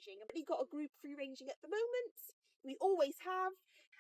ranging. I've only got a group free ranging at the moment. We always have.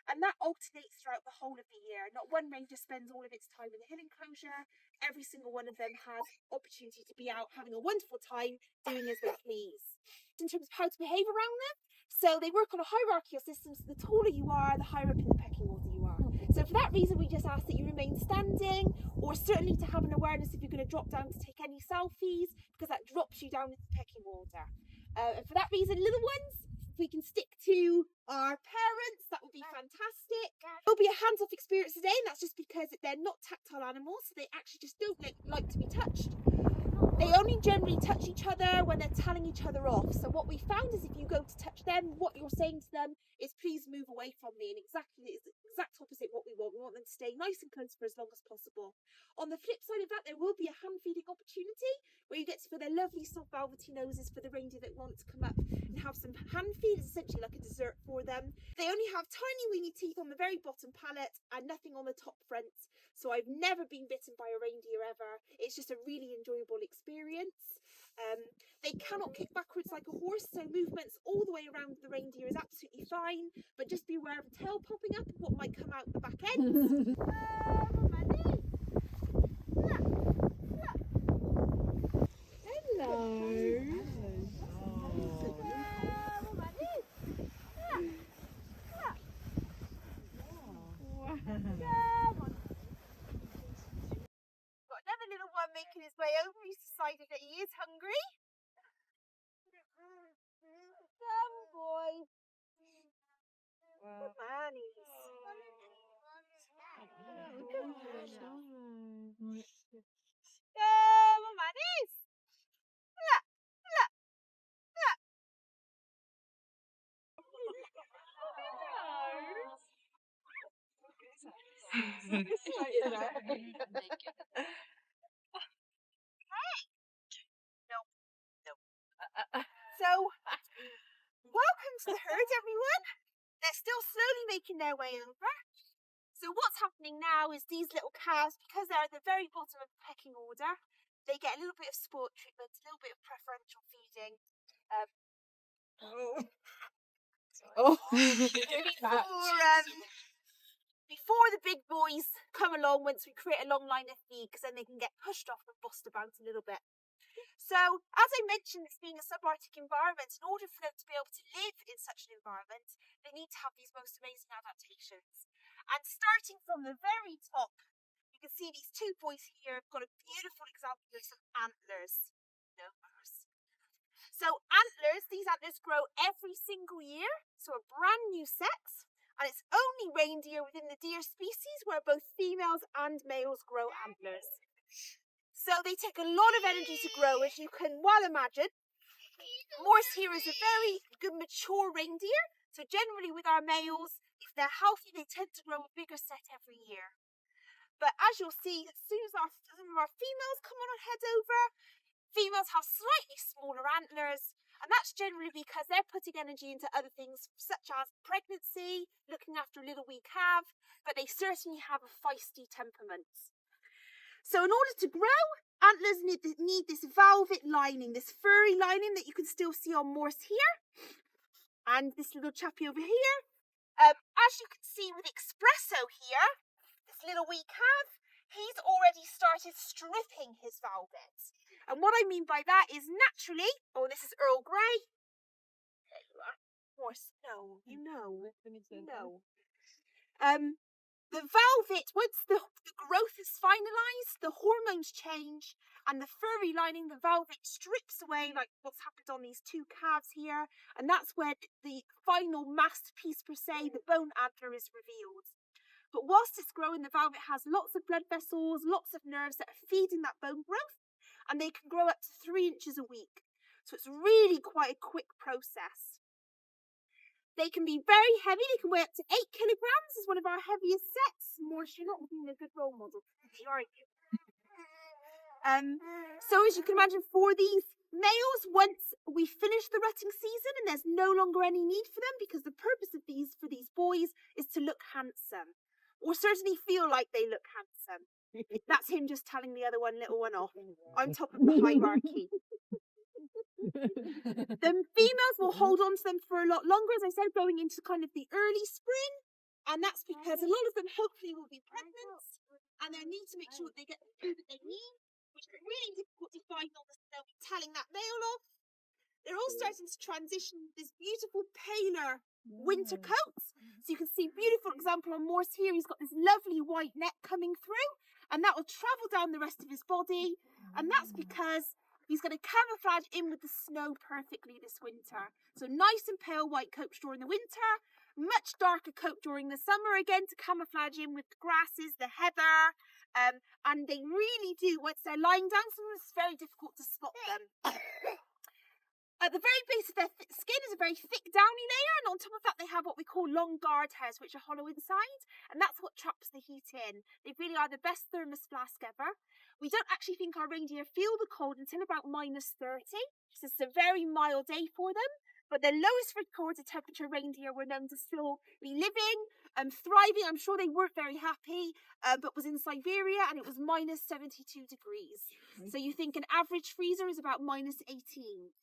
And that alternates throughout the whole of the year. Not one ranger spends all of its time in the hill enclosure. Every single one of them has opportunity to be out having a wonderful time doing as they please. In terms of how to behave around them, so they work on a hierarchical system, so the taller you are, the higher up in the pecking order you are. So for that reason, we just ask that you remain standing, or certainly to have an awareness if you're going to drop down to take any selfies, because that drops you down into the pecking order. And for that reason, little ones, if we can stick to our parents, that would be fantastic. There'll be a hands-off experience today, and that's just because they're not tactile animals, so they actually just don't like to be touched. They only generally touch each other when they're telling each other off. So what we found is if you go to touch them, what you're saying to them is please move away from me, and it's the exact opposite what we want. We want them to stay nice and close for as long as possible. On the flip side of that, there will be a hand feeding opportunity where you get to feel their lovely soft velvety noses for the reindeer that want to come up and have some hand feed. It's essentially like a dessert for them. They only have tiny weeny teeth on the very bottom palate and nothing on the top front. So I've never been bitten by a reindeer ever. It's just a really enjoyable experience. They cannot kick backwards like a horse, so movements all the way around the reindeer is absolutely fine, but just be aware of the tail popping up and what might come out the back end. Got another little one making his way over. He's decided that he is hungry. Come, boy. Wow. Good mannies. Come on, mannies. Look, look, look. So, welcome to the herd, everyone. They're still slowly making their way over. So what's happening now is these little calves, because they're at the very bottom of the pecking order, they get a little bit of sport treatment, a little bit of preferential feeding. Before the big boys come along, once we create a long line of feed, because then they can get pushed off and bossed about a little bit. So, as I mentioned, this being a subarctic environment, in order for them to be able to live in such an environment, they need to have these most amazing adaptations. And starting from the very top, you can see these two boys here have got a beautiful example of some antlers. So antlers, these antlers grow every single year, so a brand new set, and it's only reindeer within the deer species where both females and males grow antlers. So they take a lot of energy to grow, as you can well imagine. Morse here is a very good mature reindeer, so generally with our males, if they're healthy, they tend to grow a bigger set every year. But as you'll see, as soon as some of our females come on and head over, females have slightly smaller antlers, and that's generally because they're putting energy into other things such as pregnancy, looking after a little wee calf, but they certainly have a feisty temperament. So in order to grow, antlers need this velvet lining, this furry lining that you can still see on Morse here, and this little chappy over here. As you can see with Espresso here, this little wee calf, he's already started stripping his velvet. And what I mean by that is naturally, this is Earl Grey. There you are. Morse, no, you know. No. The velvet, once the growth is finalised, the hormones change, and the furry lining, the velvet, strips away, like what's happened on these two calves here, and that's where the final masterpiece per se, the bone antler, is revealed. But whilst it's growing, the velvet has lots of blood vessels, lots of nerves that are feeding that bone growth, and they can grow up to 3 inches a week. So it's really quite a quick process. They can be very heavy. They can weigh up to 8 kilograms. Is one of our heaviest sets. Morse, you're not being a good role model, are you? So as you can imagine, for these males, once we finish the rutting season and there's no longer any need for them, because the purpose of these for these boys is to look handsome, or certainly feel like they look handsome. That's him just telling the other little one off. I'm top of the hierarchy. The females will hold on to them for a lot longer, as I said, going into kind of the early spring. And that's because a lot of them hopefully will be pregnant, and they need to make sure that they get the food that they need, which is really difficult to find on the snow, telling that male off. They're all starting to transition this beautiful paler winter coats. So you can see beautiful example on Morse here. He's got this lovely white neck coming through, and that will travel down the rest of his body. And that's because he's going to camouflage in with the snow perfectly this winter. So nice and pale white coats during the winter, much darker coat during the summer, again to camouflage in with the grasses, the heather. And they really do, once they're lying down, sometimes it's very difficult to spot them. At the very base of their skin is a very thick downy layer, and on top of that they have what we call long guard hairs, which are hollow inside, and that's what traps the heat in. They really are the best thermos flask ever. We don't actually think our reindeer feel the cold until about -30, so it's a very mild day for them. But the lowest recorded temperature reindeer were known to still be living and thriving. I'm sure they weren't very happy, but was in Siberia, and it was -72 degrees. So you think an average freezer is about -18.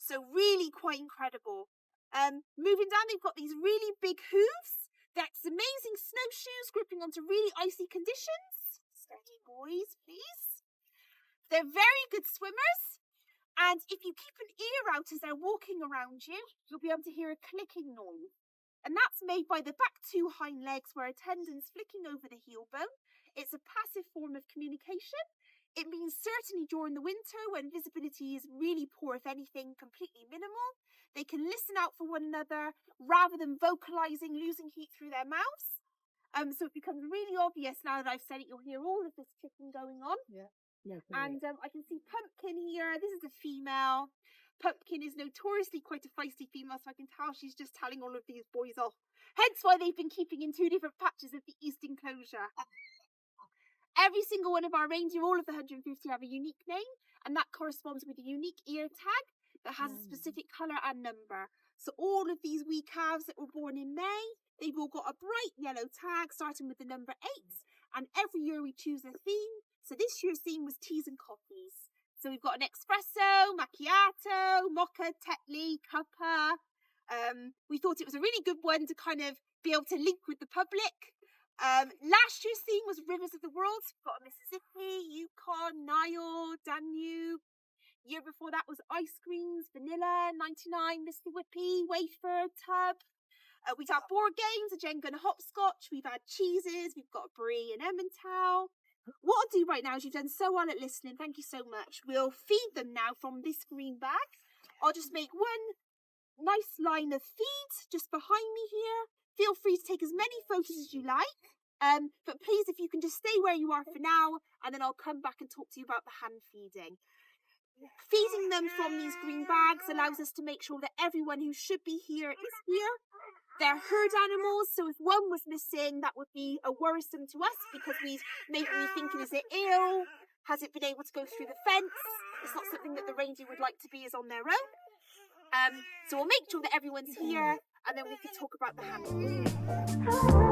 So really quite incredible. Moving down, they've got these really big hooves. That's amazing snowshoes gripping onto really icy conditions. Steady, boys, please. They're very good swimmers. And if you keep an ear out as they're walking around you, you'll be able to hear a clicking noise. And that's made by the back two hind legs where a tendon's flicking over the heel bone. It's a passive form of communication. It means certainly during the winter when visibility is really poor, if anything, completely minimal, they can listen out for one another rather than vocalising, losing heat through their mouths. So it becomes really obvious now that I've said it, you'll hear all of this clicking going on. Yeah. And I can see Pumpkin here. This is a female. Pumpkin is notoriously quite a feisty female, so I can tell she's just telling all of these boys off. Hence why they've been keeping in 2 different patches of the east enclosure. Every single one of our reindeer, all of the 150, have a unique name, and that corresponds with a unique ear tag that has a specific colour and number. So all of these wee calves that were born in May, they've all got a bright yellow tag starting with the number 8, and every year we choose a theme. So this year's theme was teas and coffees. So we've got an espresso, macchiato, mocha, Tetley, cuppa. We thought it was a really good one to kind of be able to link with the public. Last year's theme was Rivers of the World. So we've got Mississippi, Yukon, Nile, Danube. Year before that was ice creams, vanilla, 99, Mr. Whippy, wafer, tub. We've had board games, a Jenga and a hopscotch. We've had cheeses. We've got brie and Emmental. What I'll do right now is you've done so well at listening. Thank you so much. We'll feed them now from this green bag. I'll just make one nice line of feed just behind me here. Feel free to take as many photos as you like. But please, if you can just stay where you are for now, and then I'll come back and talk to you about the hand feeding. Feeding them from these green bags allows us to make sure that everyone who should be here is here. They're herd animals, so if one was missing, that would be a worrisome to us because we'd maybe be thinking, is it ill? Has it been able to go through the fence? It's not something that the reindeer would like to be as on their own. So we'll make sure that everyone's here, and then we can talk about the hand feeding.